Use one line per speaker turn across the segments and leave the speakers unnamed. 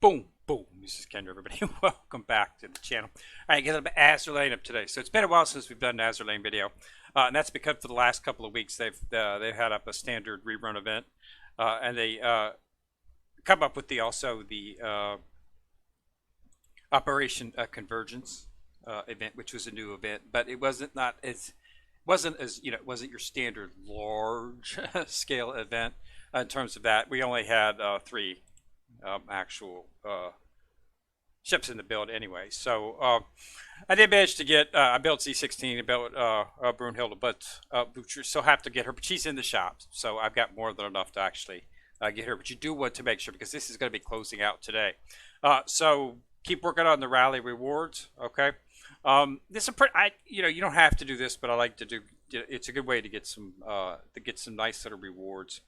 Boom, boom. This is Ken, everybody. Welcome back to the channel. All right, get a Azur Lane up today. So it's been a while since we've done an Azur Lane video, and that's because for the last couple of weeks they've had up a standard rerun event, and they come up with the Operation Convergence event, which was a new event, but it wasn't it wasn't your standard large scale event in terms of that. We only had three actual ships in the build anyway. So I did manage to get, I built Z16 and built Brunhilde, but Blucher still have to get her, but she's in the shop. So I've got more than enough to actually get her. But you do want to make sure, because this is going to be closing out today. So keep working on the rally rewards, okay? This is a pretty, you don't have to do this, but I like to do, it's a good way to get some nice little rewards.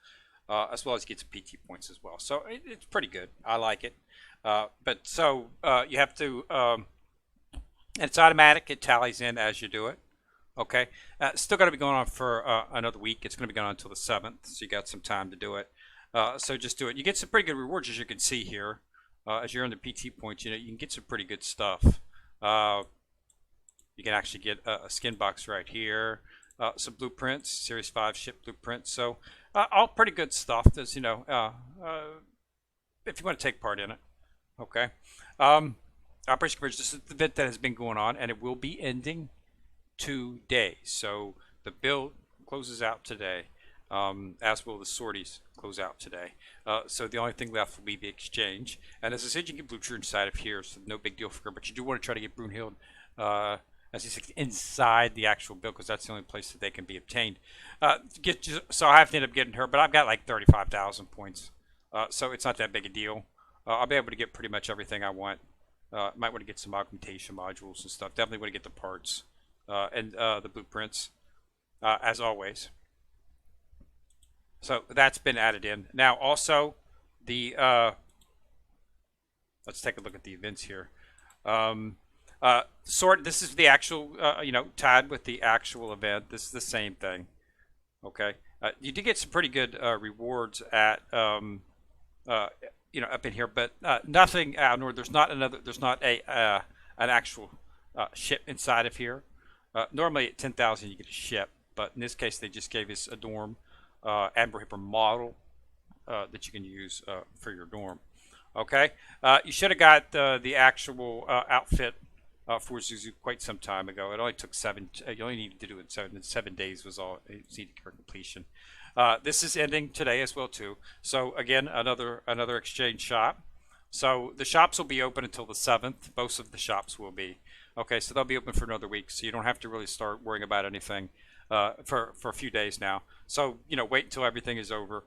As well as get some PT points as well. So it's pretty good. I like it. You have to, and it's automatic. It tallies in as you do it. Okay. It's still going to be going on for another week. It's going to be going on until the 7th. So you got some time to do it. So just do it. You get some pretty good rewards, as you can see here. As you're on the PT points, you can get some pretty good stuff. You can actually get a skin box right here. Some blueprints, Series 5 ship blueprints. So all pretty good stuff. There's, if you want to take part in it. Okay. Operation Convergence, this is the event that has been going on, and it will be ending today. So the build closes out today, as will the sorties close out today. So the only thing left will be the exchange. And as I said, you can get Blucher inside of here, so no big deal for her. But you do want to try to get Brunhilde as you said, inside the actual build, because that's the only place that they can be obtained. So I have to end up getting her, but I've got like 35,000 points, so it's not that big a deal. I'll be able to get pretty much everything I want. Might want to get some augmentation modules and stuff. Definitely want to get the parts and the blueprints, as always. So that's been added in. Now also the let's take a look at the events here. This is the actual, tied with the actual event. This is the same thing. Okay. You did get some pretty good rewards at, up in here, but nothing. There's not an actual ship inside of here. Normally at 10,000 you get a ship, but in this case they just gave us a dorm, Admiral Hipper model that you can use for your dorm. Okay. You should have got the actual outfit for Zuzu quite some time ago. It only took 7. You only needed to do it in 7 days was all it needed for completion. This is ending today as well too. So again, another exchange shop. So the shops will be open until the 7th. Most of the shops will be. Okay, so they'll be open for another week. So you don't have to really start worrying about anything for a few days now. So wait until everything is over.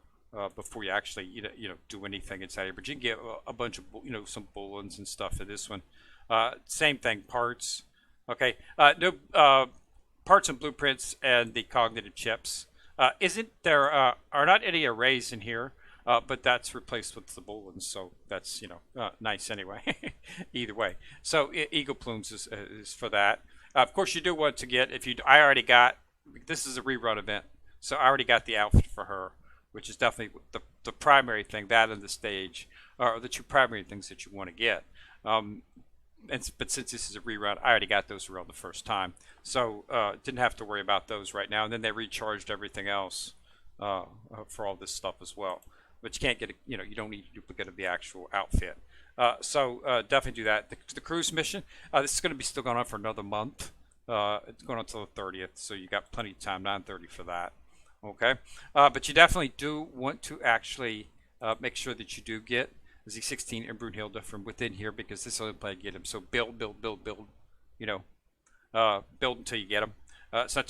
Before you actually do anything inside here, but you can get a bunch of some bullions and stuff for this one. Same thing, parts. Okay, no parts and blueprints and the cognitive chips. Isn't there are not any arrays in here, but that's replaced with the bullions, so that's nice anyway. Either way, so Eagle Plumes is for that. Of course, you do want to get I already got. This is a rerun event, so I already got the outfit for her, which is definitely the primary thing. That and the stage are the two primary things that you want to get. But since this is a rerun, I already got those around the first time, so didn't have to worry about those right now. And then they recharged everything else for all this stuff as well. But you can't get you don't need a duplicate of the actual outfit. So definitely do that. The cruise mission. This is going to be still going on for another month. It's going on until the 30th, so you got plenty of time. 9:30 for that. Okay, but you definitely do want to actually make sure that you do get Z16 and Brunhilde from within here, because this is the only play to get them. So build, build build until you get them. It's not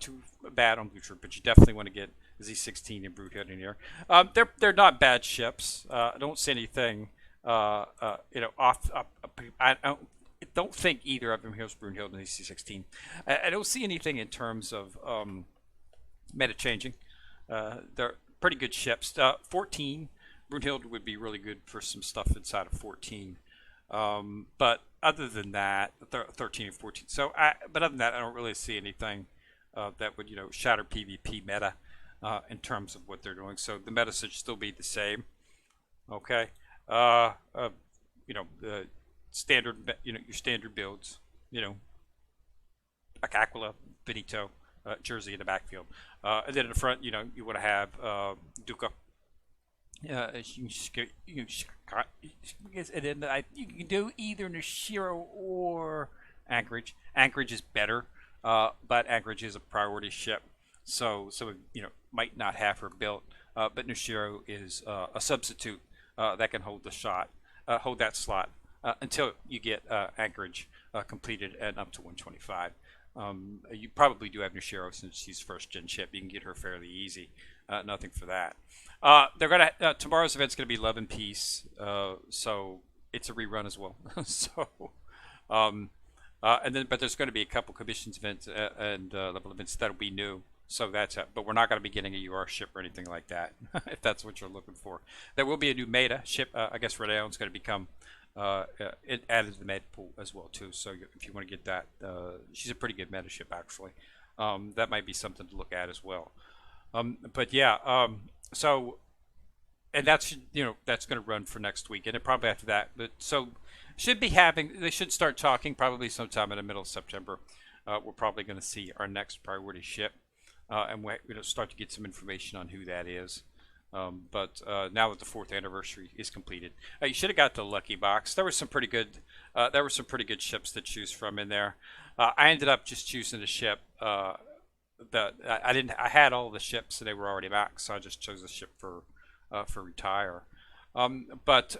too bad on Blucher, but you definitely want to get Z16 and Brunhilde in here. They're not bad ships. I don't see anything I don't think either of them here's Brunhilde and Z16. I don't see anything in terms of meta changing. They're pretty good ships. 14 Brunhilde would be really good for some stuff inside of 14, but other than that, 13 and 14. So but other than that, I don't really see anything that would shatter PvP meta in terms of what they're doing. So the meta should still be the same. Okay, uh, uh, standard, your standard builds, you know, like Aquila, Benito, Jersey in the backfield. And then in the front, you want to have Duca. And then you can do either Nishiro or Anchorage. Anchorage is better, but Anchorage is a priority ship, so might not have her built. But Nishiro is a substitute that can hold that slot until you get Anchorage completed and up to 125. You probably do have Nishiro since she's first gen ship. You can get her fairly easy. Nothing for that. They're gonna tomorrow's event's gonna be Love and Peace, so it's a rerun as well. So, and then but there's going to be a couple commissions events and level events that'll be new. So that's it. But we're not going to be getting a UR ship or anything like that, if that's what you're looking for. There will be a new meta ship. I guess Redeon's going to become added to the meta pool as well too. So if you want to get that, she's a pretty good meta ship actually. That might be something to look at as well. But yeah, so and that's that's going to run for next week, and then probably after that. But so they should start talking probably sometime in the middle of September. We're probably going to see our next priority ship, and we're going to start to get some information on who that is. But now that the 4th anniversary is completed, you should have got the lucky box. There were some pretty good ships to choose from in there. I ended up just choosing the ship. I had all the ships and they were already back, so I just chose the ship for retire. But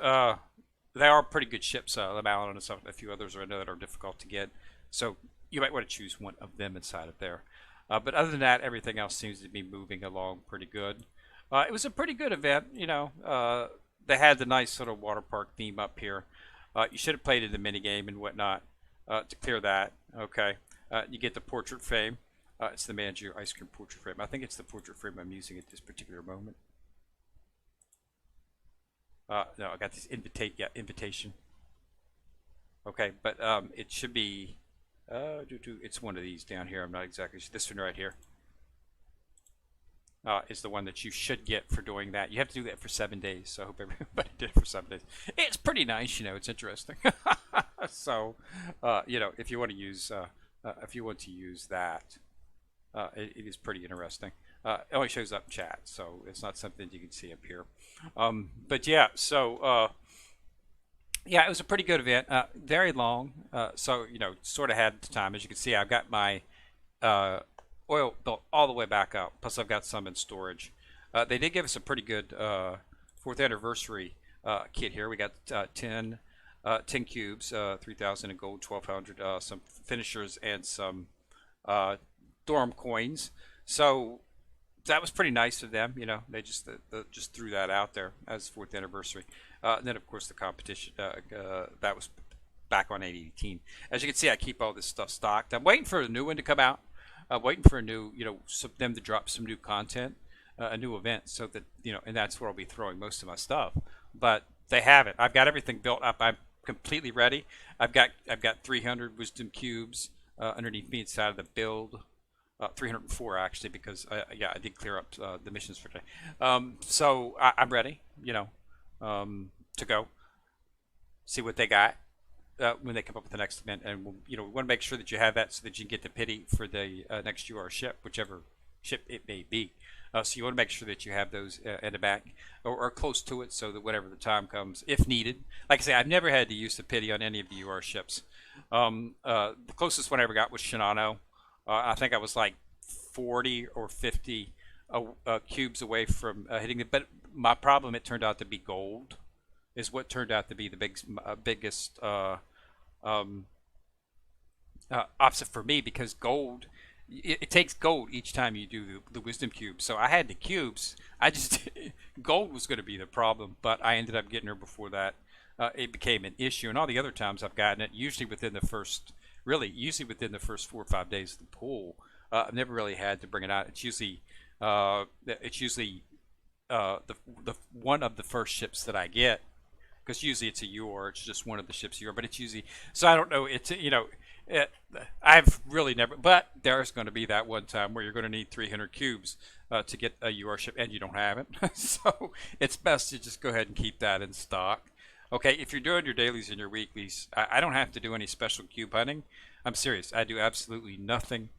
they are pretty good ships. The Malin and stuff. A few others I know that are difficult to get, so you might want to choose one of them inside of there. But other than that, everything else seems to be moving along pretty good. It was a pretty good event. They had the nice sort of water park theme up here. You should have played in the minigame and whatnot to clear that. Okay, you get the portrait frame. It's the Manju ice cream portrait frame. I think it's the portrait frame I'm using at this particular moment. No, I got this invitation. Okay, but it should be. It's one of these down here. I'm not exactly sure. This one right here. Is the one that you should get for doing that. You have to do that for 7 days, so I hope everybody did it for 7 days. It's pretty nice, it's interesting. So, if you want to use that, it is pretty interesting. It only shows up in chat, so it's not something you can see up here. But yeah, so yeah, it was a pretty good event. Very long, so sort of had the time. As you can see, I've got my oil built all the way back up. Plus, I've got some in storage. They did give us a pretty good 4th anniversary kit here. We got 10 cubes, 3,000 in gold, 1,200, some finishers, and some dorm coins. So that was pretty nice of them. They just threw that out there as 4th anniversary. And then, of course, the competition that was back on 818. As you can see, I keep all this stuff stocked. I'm waiting for a new one to come out. Waiting for a new, them to drop some new content, a new event, so that and that's where I'll be throwing most of my stuff. But they haven't. I've got everything built up. I'm completely ready. I've got 300 wisdom cubes underneath me inside of the build. 304 actually, because I did clear up the missions for today. So I'm ready. To go see what they got. When they come up with the next event, and we want to make sure that you have that so that you can get the pity for the next UR ship, whichever ship it may be. So you want to make sure that you have those in the back or close to it, so that whenever the time comes, if needed. Like I say, I've never had to use the pity on any of the UR ships. The closest one I ever got was Shinano. I think I was like 40 or 50 cubes away from hitting it, but my problem, it turned out to be gold. Is what turned out to be the biggest opposite for me, because gold, it takes gold each time you do the wisdom cube. So I had the cubes. Gold was going to be the problem, but I ended up getting her before that. It became an issue, and all the other times I've gotten it, usually within the first 4 or 5 days of the pool. I've never really had to bring it out. It's usually the one of the first ships that I get. Because usually it's a UR, it's just one of the ships UR, but it's usually, so I don't know, I've really never, but there's going to be that one time where you're going to need 300 cubes to get a UR ship, and you don't have it. So it's best to just go ahead and keep that in stock. Okay, if you're doing your dailies and your weeklies, I don't have to do any special cube hunting. I'm serious. I do absolutely nothing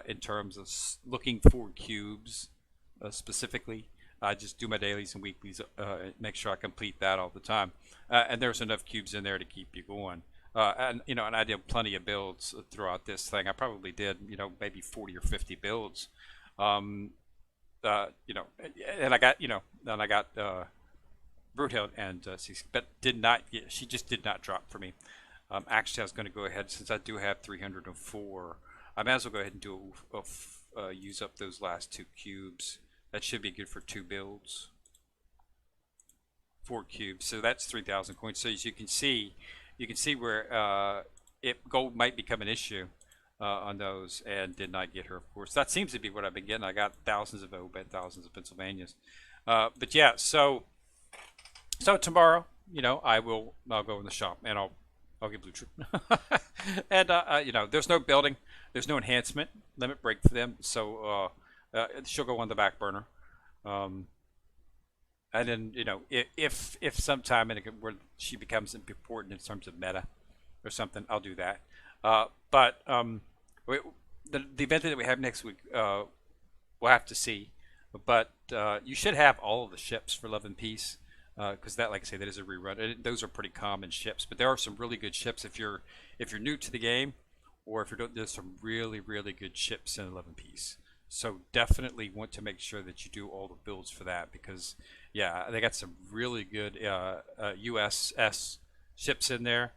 in terms of looking for cubes specifically. I just do my dailies and weeklies, make sure I complete that all the time. And there's enough cubes in there to keep you going. And and I did plenty of builds throughout this thing. I probably did, maybe 40 or 50 builds. Um, and I got, then I got Brunhilde and but did not. She just did not drop for me. Actually, I was going to go ahead since I do have 304. I might as well go ahead and use up those last two cubes. That should be good for two builds. 4 cubes, so that's 3,000 coins. So as you can see where gold might become an issue on those, and did not get her. Of course, that seems to be what I've been getting. I got thousands of Obed, thousands of Pennsylvanias, but yeah. So tomorrow, I'll go in the shop and I'll get Blucher. And there's no building, there's no enhancement limit break for them, so she'll go on the back burner. Um, and then if sometime where she becomes important in terms of meta or something, I'll do that. But the event that we have next week, we'll have to see. But you should have all of the ships for Love and Peace, because that, like I say, that is a rerun. Those are pretty common ships, but there are some really good ships if you're new to the game, or if you're doing. There's some really good ships in Love and Peace. So definitely want to make sure that you do all the builds for that, because yeah, they got some really good USS ships in there.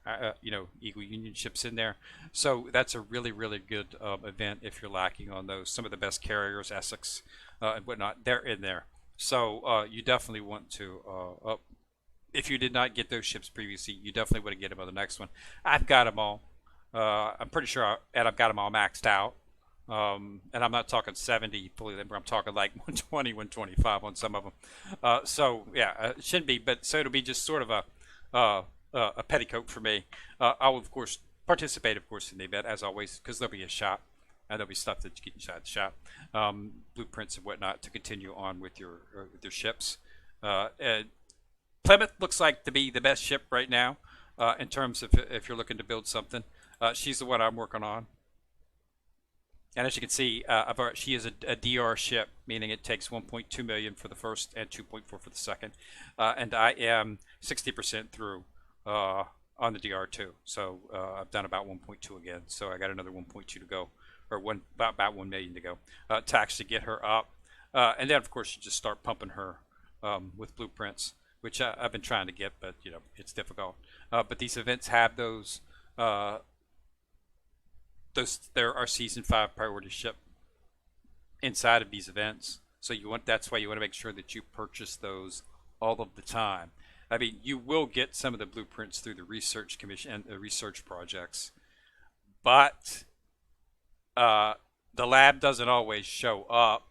Eagle Union ships in there. So that's a really good event if you're lacking on those. Some of the best carriers, Essex and whatnot, they're in there. So you definitely want to, if you did not get those ships previously, you definitely want to get them on the next one. I've got them all. I'm pretty sure, and I've got them all maxed out. And I'm not talking 70 fully, I'm talking like 120, 125 on some of them. So yeah, it shouldn't be, but so it'll be just sort of a petticoat for me. I will of course participate, of course, in the event as always, because there'll be a shop. And there'll be stuff that you get inside the shop, blueprints and whatnot to continue on with your ships. And Plymouth looks like to be the best ship right now in terms of if you're looking to build something. She's the one I'm working on. And as you can see, she is a DR ship, meaning it takes 1.2 million for the first and 2.4 for the second. And I am 60% through on the DR2. So I've done about 1.2 again. So I got another 1.2 to go, or about 1 million to go to actually get her up. And then, of course, you just start pumping her with blueprints, which I've been trying to get, but it's difficult. But these events have those. There are season 5 priority ship inside of these events, so that's why you want to make sure that you purchase those all of the time. I mean, you will get some of the blueprints through the research commission and the research projects, but the lab doesn't always show up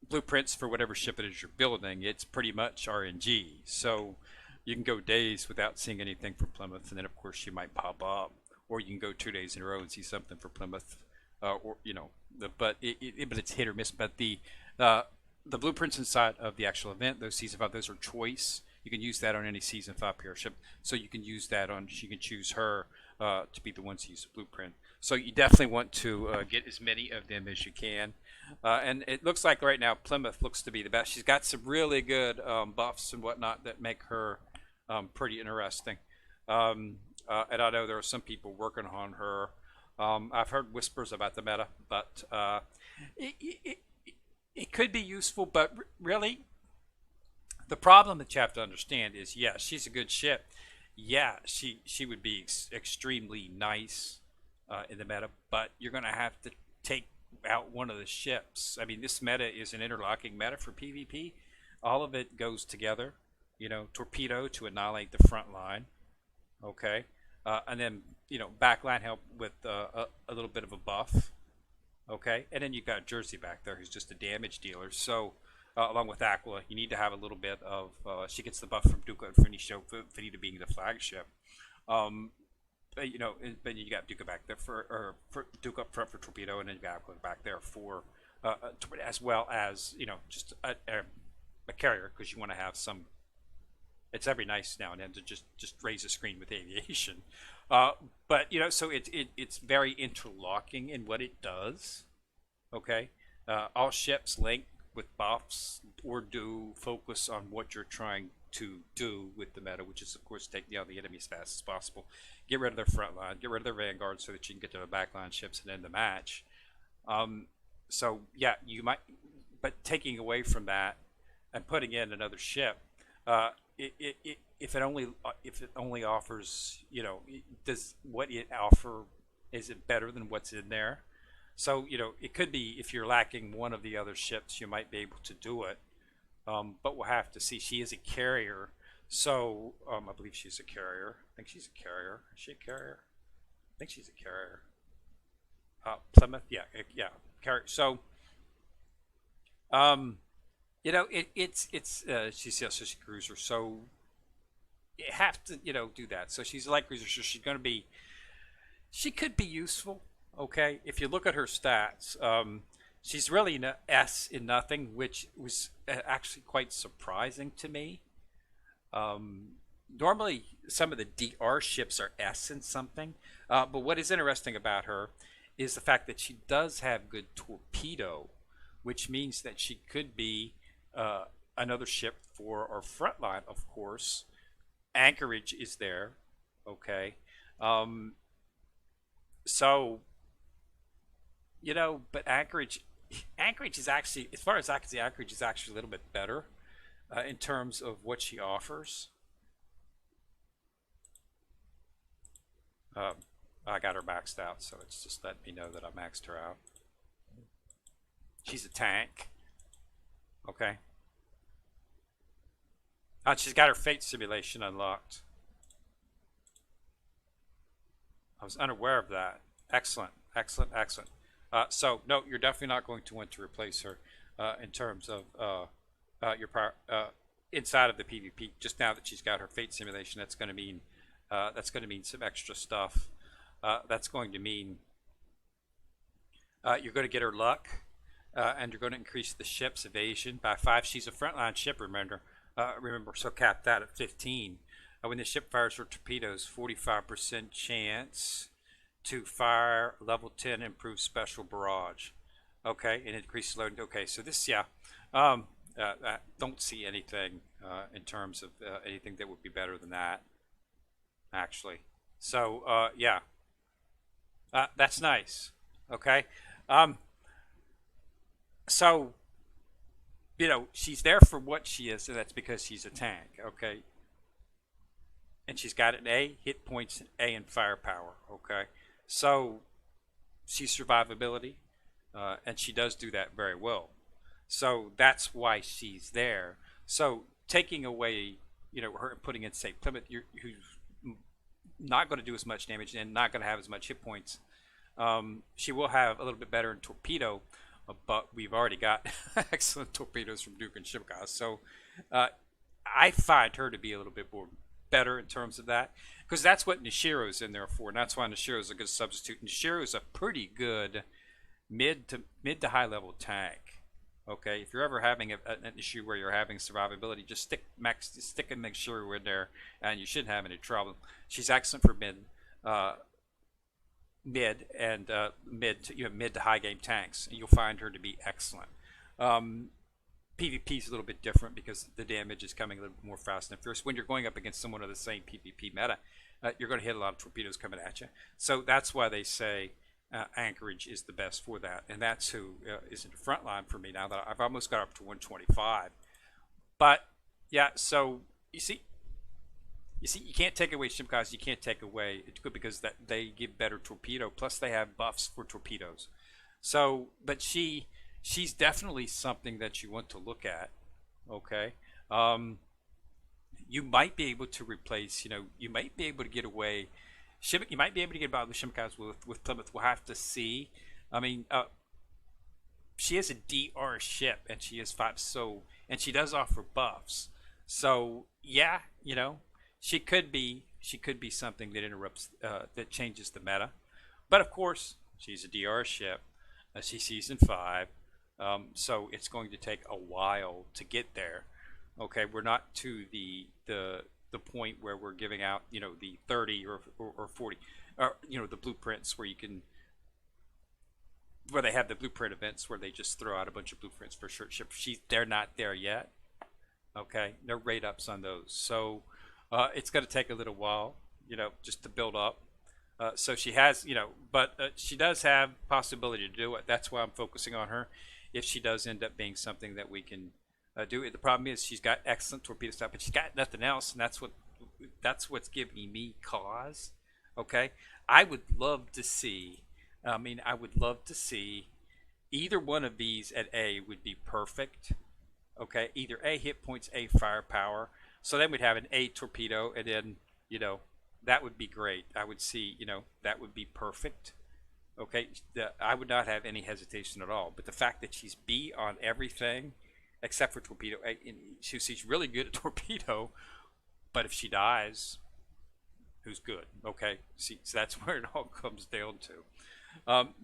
blueprints for whatever ship it is you're building. It's pretty much RNG, so you can go days without seeing anything for Plymouth, and then of course you might pop up, or you can go 2 days in a row and see something for Plymouth, but it's hit or miss. But the blueprints inside of the actual event, those season 5, those are choice. You can use that on any season 5 pair ship, so you can use that on. You can choose her to be the one to use the blueprint. So you definitely want to get as many of them as you can. And it looks like right now Plymouth looks to be the best. She's got some really good buffs and whatnot that make her pretty interesting. And I know there are some people working on her. I've heard whispers about the meta, but it could be useful. But really, the problem that you have to understand is, yeah, she's a good ship. Yeah, she would be extremely nice in the meta, but you're going to have to take out one of the ships. I mean, this meta is an interlocking meta for PvP. All of it goes together. Torpedo to annihilate the front line. Okay. And then, backline help with a little bit of a buff. Okay. And then you've got Jersey back there, who's just a damage dealer. So, along with Aquila, you need to have a little bit of, she gets the buff from Duca and Finita being the flagship. But you got Duca back there for Duca up front for Torpedo, and then you got Aquila back there for, as well as, just a carrier, because you want to have some It's every nice now and then to just raise a screen with aviation. Uh, but so it's very interlocking in what it does. Okay, all ships link with buffs or do focus on what you're trying to do with the meta, which is of course take down the enemy as fast as possible, get rid of their front line, get rid of their vanguard, so that you can get to the backline ships and end the match. Um, so yeah, you might, but taking away from that and putting in another ship, if it only offers, does what it offer, is it better than what's in there? So it could be if you're lacking one of the other ships, you might be able to do it. But we'll have to see. She is a carrier, so I believe she's a carrier. I think she's a carrier. Is she a carrier? I think she's a carrier. Plymouth, yeah, yeah, carrier. So it's she's also a cruiser, so you have to do that. So she's a light cruiser, so she's going to be, she could be useful. Okay, if you look at her stats, she's really an S in nothing, which was actually quite surprising to me. Normally, some of the DR ships are S in something, but what is interesting about her is the fact that she does have good torpedo, which means that she could be another ship for our front line, of course. Anchorage is there, okay? Um, so, but Anchorage is actually, as far as I can see, Anchorage is actually a little bit better in terms of what she offers. Um, I got her maxed out, so it's just letting me know that I maxed her out. She's a tank, okay? She's got her fate simulation unlocked. I was unaware of that. Excellent, excellent, excellent. So no, you're definitely not going to want to replace her in terms of your power inside of the PvP. Just now that she's got her fate simulation, that's going to mean some extra stuff. That's going to mean you're going to get her luck, and you're going to increase the ship's evasion by 5. She's a frontline ship, remember. So cap that at 15. When the ship fires her torpedoes, 45% chance to fire level 10 improved special barrage. Okay, and increase loading. Okay, so this, yeah, I don't see anything in terms of anything that would be better than that, actually. So, yeah, that's nice. Okay, um, so she's there for what she is, and that's because she's a tank. Okay, and she's got an A, hit points, A, and firepower. Okay, so she's survivability, and she does do that very well. So that's why she's there. So taking away, her and putting in, say, Plymouth, who's not going to do as much damage and not going to have as much hit points. She will have a little bit better in torpedo, but we've already got excellent torpedoes from Duke and Shipcast. So I find her to be a little bit more better in terms of that, because that's what Nishiro's in there for, and that's why Nishiro's a good substitute. Nishiro's a pretty good mid to high level tank. Okay, if you're ever having an issue where you're having survivability, just stick and make sure we're in there, and you shouldn't have any trouble. She's excellent for mid to high game tanks, and you'll find her to be excellent. PvP is a little bit different because the damage is coming a little bit more fast and fierce. When you're going up against someone of the same PvP meta, you're going to hit a lot of torpedoes coming at you. So that's why they say Anchorage is the best for that, and that's who is in the front line for me now that I've almost got up to 125. But yeah, so you see, you can't take away Shimkaz. You can't take away it's good because that they give better torpedo. Plus, they have buffs for torpedoes. So, but she's definitely something that you want to look at. Okay, you might be able to replace. You might be able to get away. You might be able to get by with Shimkaz with Plymouth. We'll have to see. I mean, she is a DR ship, and she is 5. So, and she does offer buffs. So, yeah, she could be something that interrupts that changes the meta. But of course, she's a DR ship. She's season 5. So it's going to take a while to get there. Okay, we're not to the point where we're giving out, the 30 or 40, the blueprints where they have the blueprint events where they just throw out a bunch of blueprints for short ship. They're not there yet. Okay, no rate ups on those, so it's going to take a little while, just to build up. So she has, but she does have possibility to do it. That's why I'm focusing on her. If she does end up being something that we can do it, the problem is she's got excellent torpedo stuff, but she's got nothing else, and that's what's giving me cause. Okay, I would love to see. I would love to see either one of these at A would be perfect. Okay, either A hit points, A firepower. So then we'd have an A torpedo, and then that would be great. I would see, that would be perfect. Okay, I would not have any hesitation at all. But the fact that she's B on everything except for torpedo, she's really good at torpedo. But if she dies, who's good? Okay, see, so that's where it all comes down to.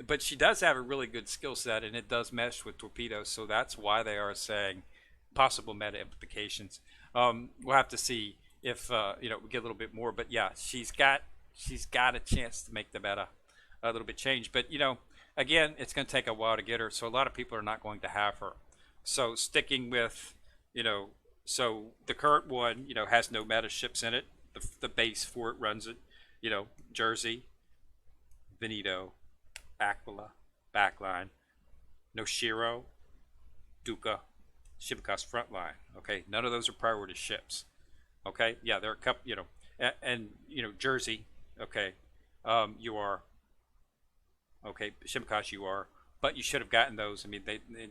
But she does have a really good skill set, and it does mesh with torpedoes. So that's why they are saying possible meta implications. We'll have to see if we get a little bit more, but yeah, she's got a chance to make the meta a little bit change. But again, it's going to take a while to get her, so a lot of people are not going to have her. So sticking with so the current one has no meta ships in it. The base for it runs it, Jersey, Veneto, Aquila, backline, Noshiro, Duca, Shibaka's front line. Okay, none of those are priority ships. Okay, yeah, there are a couple, and Jersey. Okay, you are. Okay, Shibaka's you are, but you should have gotten those. I mean,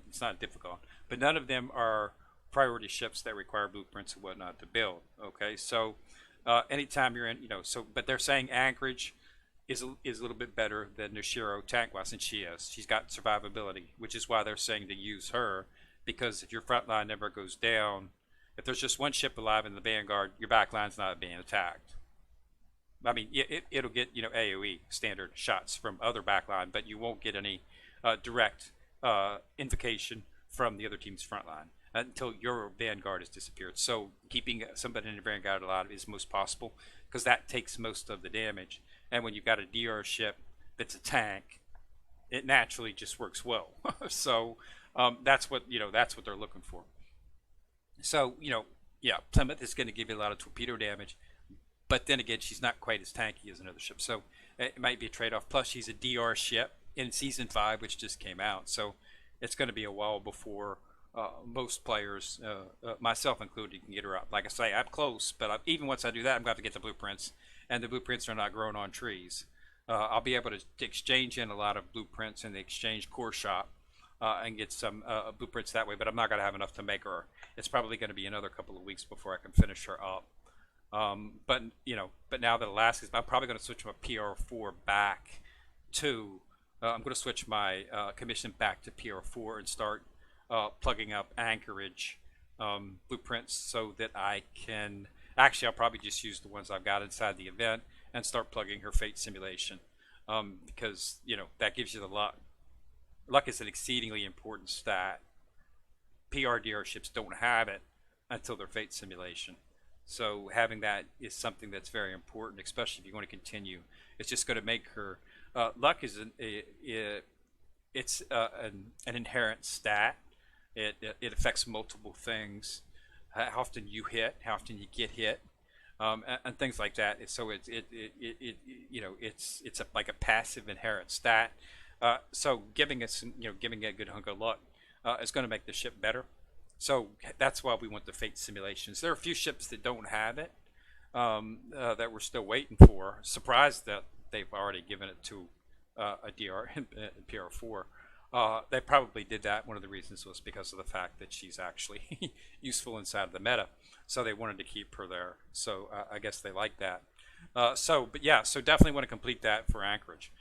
it's not difficult, but none of them are priority ships that require blueprints and whatnot to build. Okay, so anytime you're in, but they're saying Anchorage is a little bit better than Noshiro tank-wise, and she is. She's got survivability, which is why they're saying to use her, because if your front line never goes down, if there's just one ship alive in the Vanguard, your back line's not being attacked. I mean, it'll get AOE standard shots from other backline, but you won't get any direct invocation from the other team's front line until your Vanguard has disappeared. So keeping somebody in the Vanguard alive is most possible, because that takes most of the damage. And when you've got a DR ship that's a tank, it naturally just works well. So that's what they're looking for. So yeah, Plymouth is going to give you a lot of torpedo damage, but then again, she's not quite as tanky as another ship, so it might be a trade-off. Plus, she's a DR ship in Season 5, which just came out, so it's going to be a while before most players, myself included, can get her up. Like I say, I'm close, but even once I do that, I'm going to have to get the blueprints, and the blueprints are not growing on trees. I'll be able to exchange in a lot of blueprints in the exchange core shop, and get some blueprints that way, but I'm not going to have enough to make her. It's probably going to be another couple of weeks before I can finish her up. But now that Alaska's, I'm probably going to switch my PR4 back to. I'm going to switch my commission back to PR4 and start plugging up Anchorage blueprints so that I can. Actually, I'll probably just use the ones I've got inside the event and start plugging her fate simulation, because that gives you the luck. Luck is an exceedingly important stat. PRDR ships don't have it until their fate simulation. So having that is something that's very important, especially if you want to continue. It's just going to make her. Luck is an inherent stat. It affects multiple things. How often you hit, how often you get hit, and things like that. So it's like a passive inherent stat. So giving it a good hunk of luck is going to make the ship better. So that's why we want the fate simulations. There are a few ships that don't have it, that we're still waiting for. Surprised that they've already given it to a DR and PR4. They probably did that. One of the reasons was because of the fact that she's actually useful inside of the meta. So they wanted to keep her there. So I guess they like that. So definitely want to complete that for Anchorage.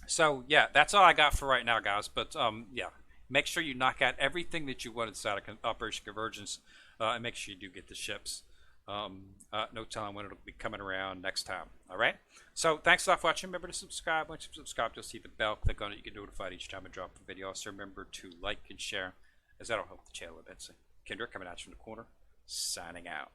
So yeah, that's all I got for right now, guys. But yeah, make sure you knock out everything that you want inside of Operation Convergence, and make sure you do get the ships. No telling when it'll be coming around next time. All right. So thanks a lot for watching. Remember to subscribe. Once you subscribe, you'll see the bell. Click on it. You get notified each time I drop a video. Also remember to like and share, as that'll help the channel immensely. Kendrick coming at you from the corner, signing out.